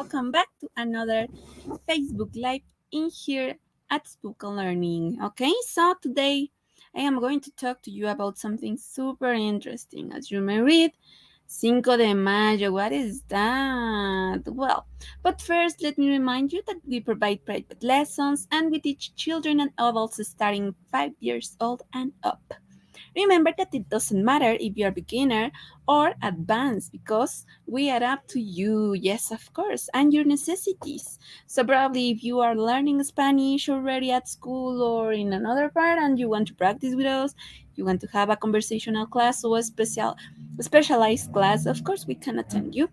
welcome back to another Facebook Live in here at Spoken Learning. Okay, so today I am going to talk to you about something super interesting. As you may read, Cinco de Mayo, what is that? Well, but first let me remind you that we provide private lessons and we teach children and adults starting 5 years old and up. Remember that it doesn't matter if you're beginner or advanced because we are up to you, yes, of course, and your necessities. So, probably if you are learning Spanish already at school or in another part and you want to practice with us, you want to have a conversational class or a specialized class, of course, we can attend you.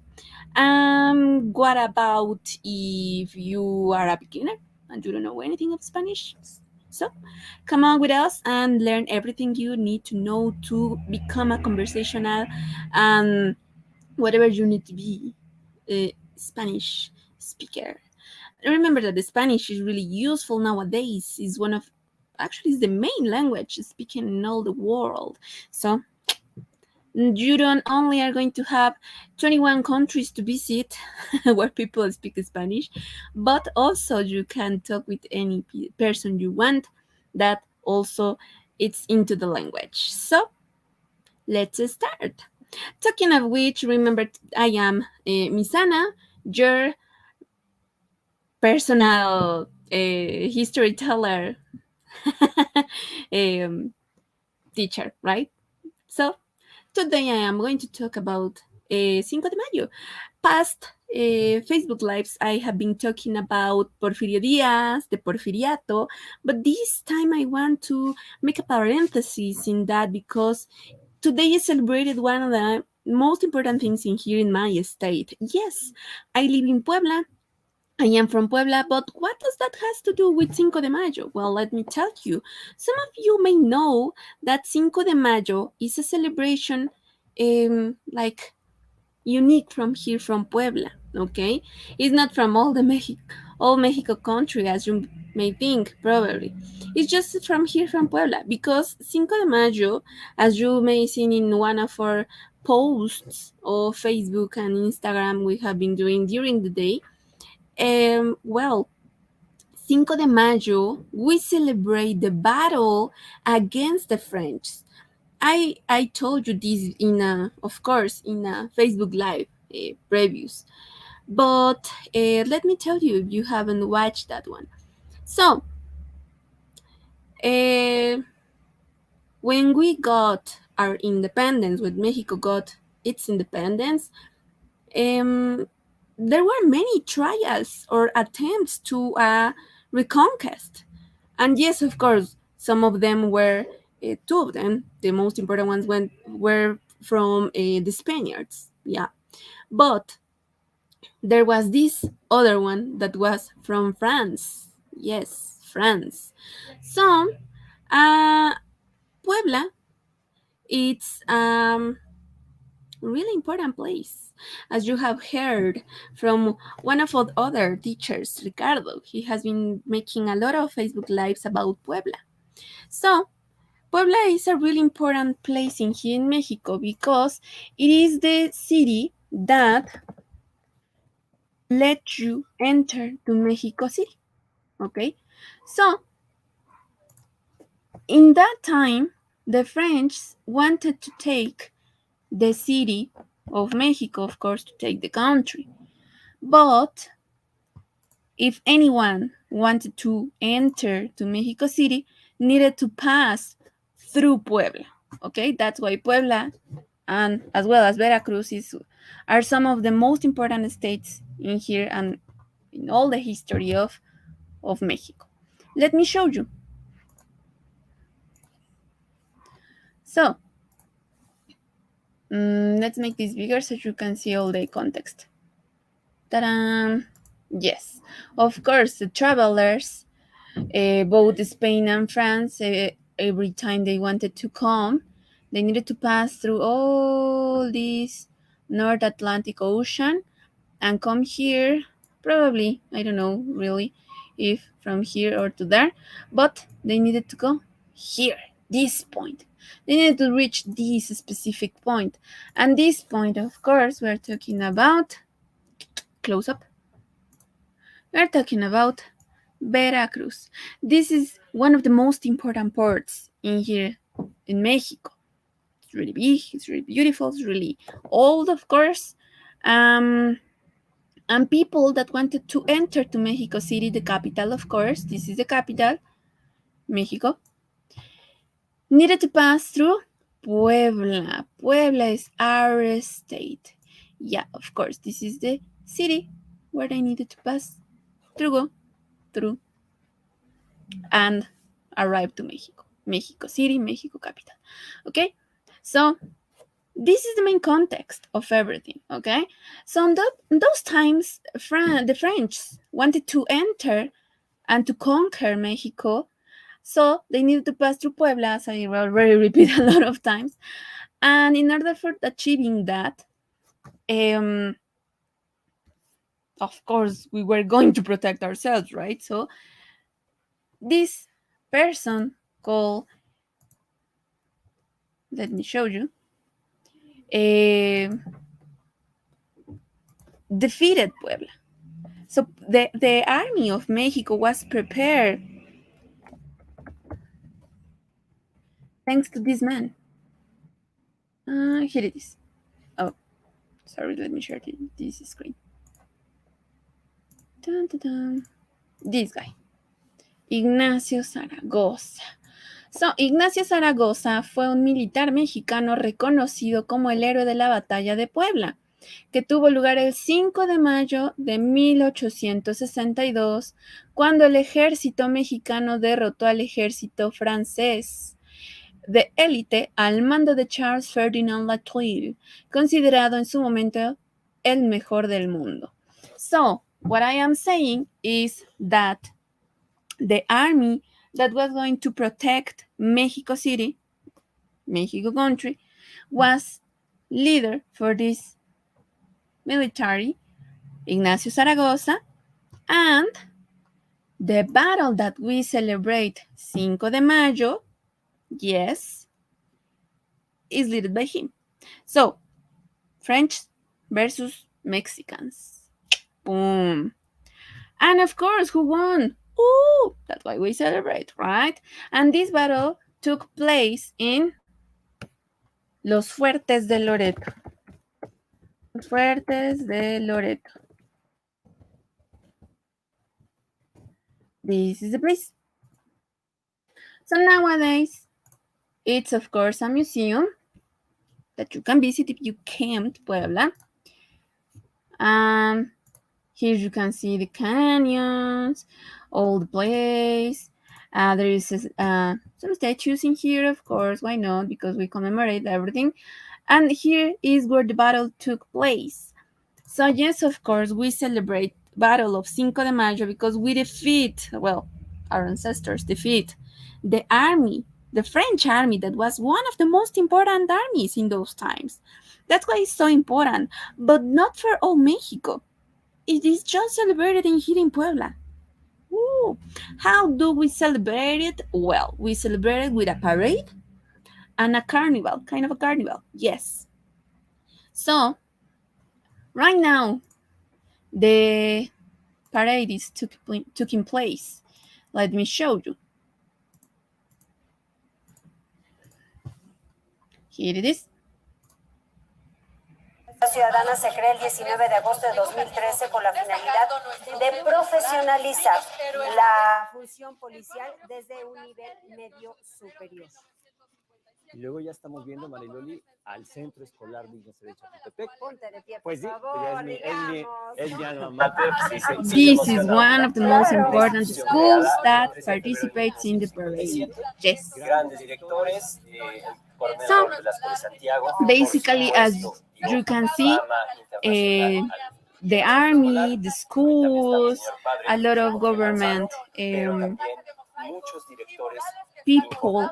What about if you are a beginner and you don't know anything of Spanish? So, come on with us and learn everything you need to know to become a conversational and whatever you need to be a Spanish speaker. Remember that the Spanish is really useful nowadays. It's one of actually it's the main language speaking in all the world. So you don't only are going to have 21 countries to visit where people speak Spanish, but also you can talk with any person you want that also it's into the language. So let's start. Talking of which, remember I am Misana, your personal history teller um, teacher, right? So today I am going to talk about Cinco de Mayo. Past Facebook Lives, I have been talking about Porfirio Diaz, the Porfiriato, but this time I want to make a parenthesis in that because today is celebrated one of the most important things in here in my state. Yes, I live in Puebla. I am from Puebla, but what does that has to do with Cinco de Mayo? Well, let me tell you. Some of you may know that Cinco de Mayo is a celebration like unique from here from Puebla, okay? It's not from all Mexico country as you may think probably. It's just from here from Puebla because Cinco de Mayo, as you may see in one of our posts of Facebook and Instagram we have been doing during the day, well, Cinco de Mayo, we celebrate the battle against the French. I told you this of course, in a Facebook Live previews, but let me tell you if you haven't watched that one. So, uh, when we got our independence, when Mexico got its independence, um, there were many trials or attempts to reconquest. And yes, of course, some of them were, two of them, the most important ones were from the Spaniards. Yeah. But there was this other one that was from France. Yes, France. So, uh, Puebla, it's really important place. As you have heard from one of our other teachers, Ricardo, he has been making a lot of Facebook Lives about Puebla. So, Puebla is a really important place in here in Mexico because it is the city that let you enter to Mexico City. Okay, so in that time, the French wanted to take the city of Mexico, of course, to take the country. But if anyone wanted to enter to Mexico City, needed to pass through Puebla. Okay, that's why Puebla and as well as Veracruz are some of the most important states in here and in all the history of Mexico. Let me show you. So, let's make this bigger so you can see all the context. Ta-da! Yes, of course, the travelers, both Spain and France, every time they wanted to come, they needed to pass through all this North Atlantic Ocean and come here. Probably, I don't know really if from here or to there, but they needed to go here, this point. They needed to reach this specific point. And this point, of course, we're talking about close up. We're talking about Veracruz. This is one of the most important ports in here in Mexico. It's really big, it's really beautiful, it's really old, of course. Um, and people that wanted to enter to Mexico City, the capital, of course, this is the capital, Mexico, needed to pass through Puebla. Puebla is our state. Yeah, of course, this is the city where they needed to pass through, go through, and arrive to Mexico. Mexico City, Mexico capital. Okay, so this is the main context of everything. Okay, so in those times, the French wanted to enter and to conquer Mexico, so they needed to pass through Puebla, as I already repeat a lot of times. And in order for achieving that, um, of course, we were going to protect ourselves, right? So this person called, let me show you, defeated Puebla. So the army of Mexico was prepared thanks to this man. Here it is. Oh, sorry, let me share this screen. Dun, dun, dun. This guy, Ignacio Zaragoza. So, Ignacio Zaragoza fue un militar mexicano reconocido como el héroe de la batalla de Puebla, que tuvo lugar el 5 de mayo de 1862, cuando el ejército mexicano derrotó al ejército francés de élite al mando de Charles Ferdinand Leclerc, considerado en su momento el mejor del mundo. So, what I am saying is that the army that was going to protect Mexico City, Mexico country, was leader for this military, Ignacio Zaragoza, and the battle that we celebrate 5 de Mayo, yes, is led by him. So, French versus Mexicans. Boom. And of course, who won? Ooh, that's why we celebrate, right? And this battle took place in Los Fuertes de Loreto. Los Fuertes de Loreto. This is the place. So nowadays, it's of course a museum that you can visit if you came to Puebla. Here you can see the canyons, all the place. There is some statues in here, of course. Why not? Because we commemorate everything. And here is where the battle took place. So yes, of course, we celebrate Battle of Cinco de Mayo because we defeat, well, our ancestors defeat the army, the French army that was one of the most important armies in those times. That's why it's so important, but not for all Mexico. It is just celebrated in here in Puebla. Ooh. How do we celebrate it? Well, we celebrate it with a parade and a carnival, kind of a carnival, yes. So, right now, the parade is taking place. Let me show you. Here it is. Ciudadana se crea el 19 de agosto de 2013 con la finalidad de profesionalizar la función policial desde un nivel medio superior. Y luego ya estamos viendo, Mariloli, al Centro Escolar Dignos de Chapultepec. Ponte de pie, Pues sí, por favor, es mi alma mater. This is one of the most important schools that participates in the parade. Yes. Grandes directores, So, basically, as you can see, the army, the schools, a lot of government people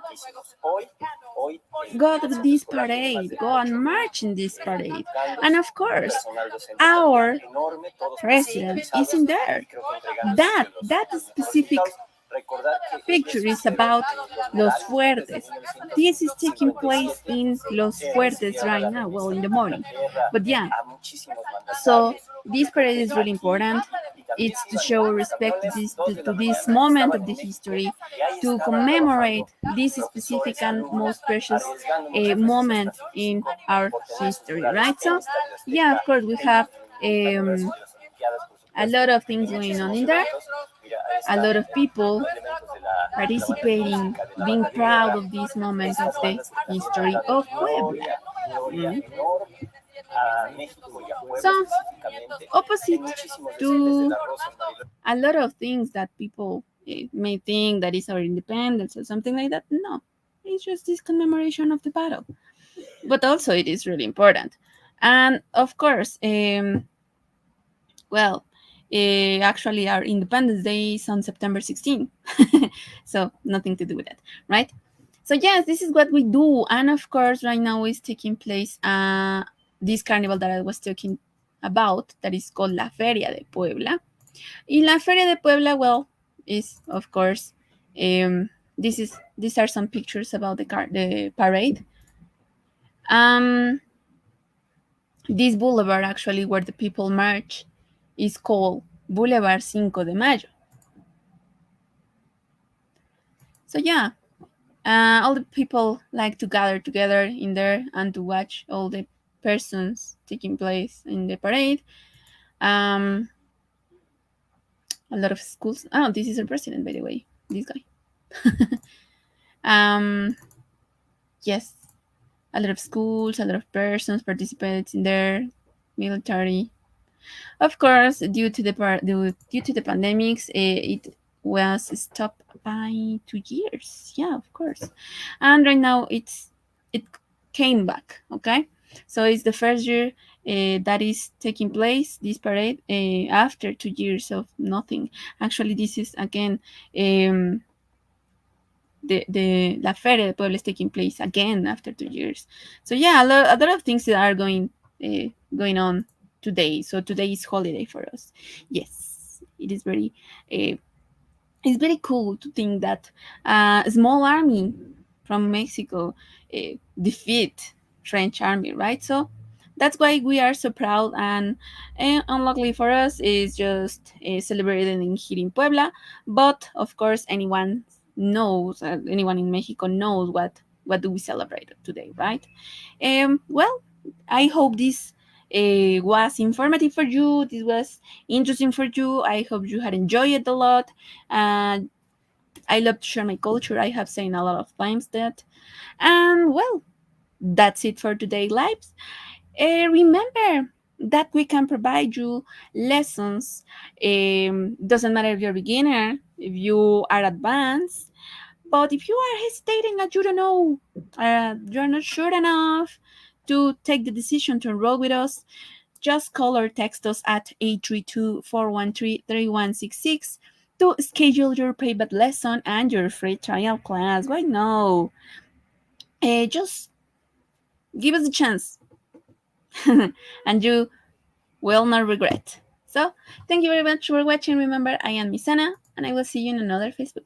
go to this parade, go and march in this parade. And of course, our president is in there. That specific picture is about Los Fuertes. This is taking place in Los Fuertes right now, well, in the morning. But yeah, so this parade is really important. It's to show respect to this moment of the history, to commemorate this specific and most precious moment in our history, right? So, yeah, of course, we have a lot of things going on in there, a lot of people participating, being proud of this moment of the history of Puebla. Mm. So, opposite to a lot of things that people may think that is our independence or something like that, no, it's just this commemoration of the battle. But also, it is really important. And of course, well, actually, our Independence Day is on September 16th. So, nothing to do with that, right? So, yes, this is what we do. And of course, right now is taking place this carnival that I was talking about, that is called La Feria de Puebla. Y La Feria de Puebla, well, is of course, these are some pictures about the parade. Um, this boulevard, actually, where the people march, is called Boulevard Cinco de Mayo. So yeah, all the people like to gather together in there and to watch all the persons taking place in the parade. Um, a lot of schools. Oh, this is our president, by the way. This guy. Yes, a lot of schools, a lot of persons participate in there, military. Of course, due to the pandemics, it was stopped by 2 years. Yeah, of course, and right now it came back. Okay, so it's the first year that is taking place this parade after 2 years of nothing. Actually, this is again. The La Feria de Puebla is taking place again after 2 years. So yeah, a lot of things that are going on today. So today is holiday for us. Yes, it is very uh, it's very cool to think that a small army from Mexico defeat French army, right? So that's why we are so proud, and unluckily for us is just celebrated here in Puebla. But of course, anyone in Mexico knows what do we celebrate today, right? Well, I hope this was informative for you. This was interesting for you. I hope you had enjoyed it a lot. And I love to share my culture. I have said a lot of times that. And well, that's it for today, lives. Remember that we can provide you lessons. Doesn't matter if you're a beginner, if you are advanced, but if you are hesitating and you don't know, you're not sure enough to take the decision to enroll with us, just call or text us at 832-413-3166 to schedule your private lesson and your free trial class. Why no? Just give us a chance and you will not regret. So, thank you very much for watching. Remember, I am Misana, and I will see you in another Facebook Live.